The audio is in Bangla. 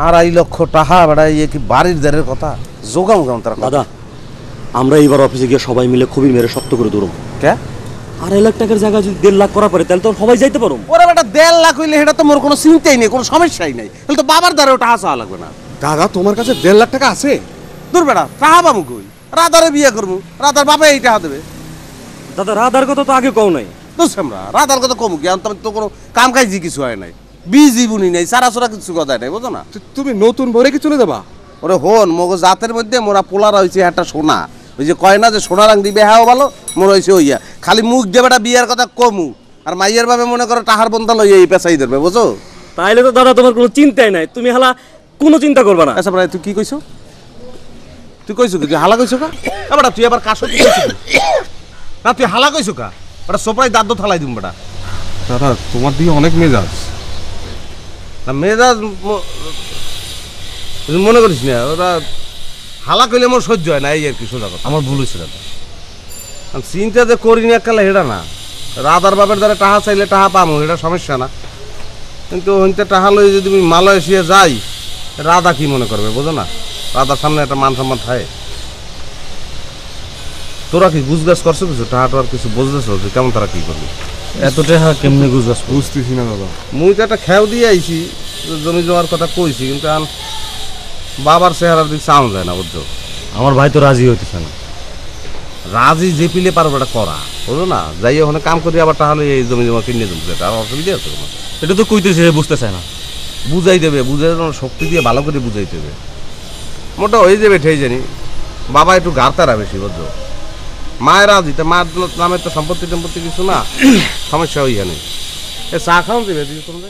2.5 লাখ টাকা বেড়া ইয়ে কি বাড়ির দেরের কথা জোগাম গাম তার দাদা আমরা এইবার অফিসে গিয়ে সবাই মিলে খুবই মেরে শক্ত করে দৌড়ব। কে 2.5 লাখ টাকার জায়গা যদি 1.5 লাখ করা পারে তাহলে তো সবাই যাইতে পারো। ওরে বেটা 1.5 লাখ হইলে সেটা তো মোর কোনো চিন্তাই নেই, কোনো সমস্যাই নাই, তাহলে তো বাবার দ্বারা টাকা চাওয়া লাগবে না। দাদা তোমার কাছে 1.5 লাখ টাকা আছে? দূর বেটা টাকা পাবো কই, রাধারে বিয়ে করবো, রাধার বাবা এই টাকা দেবে। দাদা রাধার কথা তো আগে কও নাই। বুঝছি আমরা রাধার কথা কমু কি, তো কোনো কাম কাজই কিছু হয় নাই, বিজি বুনি নাই, সারাসরা কিছু কথা নাই, বুঝো না? তুমি নতুন বরে কি চলে যাবা? ওরে হন মগো জাতের মধ্যে মোরা পোলার হয়েছে একটা সোনা, ওই যে কয় না যে সোনা রাং দিবে হ্যাঁ ভালো, মোর হয়েছে ওইয়া খালি মুখ দিয়ে বেটা বিয়ার কথা কমু, আর মাইয়ের ভাবে মনে করো টাহার বন্ধা লইয়া এই পেঁচাই ধরবে, বুঝো? তাইলে তো দাদা তোমার কোনো চিন্তাই নাই, তুমি হালা কোনো চিন্তা করবা না। আচ্ছা ভাই তুই কি কইছো, তুই কইছো কি, তুই হালা কইছো কা? বেটা তুই আবার কাশো না, তুই হালা কইছো কা? বেটা সোপড়াই দাঁত থালাই দিম বেটা। দাদা তোমার দিকে অনেক মেজাজ। না মেজাজ মনে করিস না, ওরা হালা কইলে আমার সহ্য হয় না, এই আর কি সোজা কথা। আমার ভুল হয়েছে দাদা। চিন্তা যে করি না কালে এটা না, রাধার বাপের দ্বারা টাহা চাইলে টাহা পামো, এটা সমস্যা না, কিন্তু ওইটা টাহা লই যদি আমি মালয়েশিয়া যাই, রাধা কি মনে করবে বোঝো না? রাধার সামনে একটা মান সম্মান থাকে। তোরা কি গুজগাছ করছো কিছু, টাহা টোয়ার কিছু বুঝতেছ যে কেমন তারা কি করবি? এত টাকা কেমনে গুজবাস? বুঝতেছি না দাদা। মুই তো একটা খেয়াও দিয়ে আইছি, জমি জমার কথা কইছি, কিন্তু বাবার চেহারার দিক চাওয়া যায় না, বুঝছো? আমার ভাই তো রাজি হইতেছে না। রাজি যে পিলে পারবো এটা করা, বুঝো না? যাই ওখানে কাম করি আবার তাহলে এই জমি জমা কিনে দেবো, এটা আর অসুবিধা আছে তোমার? এটা তো কইতেছে বুঝতে চায় না। বুঝাই দেবে, বুঝাই শক্তি দিয়ে ভালো করে বুঝাই দেবে, মোটা হয়ে যাবে ঠেই জানি। বাবা একটু গাড়তারা বেশি, বুঝছো? মায়ের রাজি, তা মায়ের নামে তো সম্পত্তি টম্পত্তি কিছু না, সমস্যা ওইখানে। চা খাওয়া দেবে দিদি তোমরা?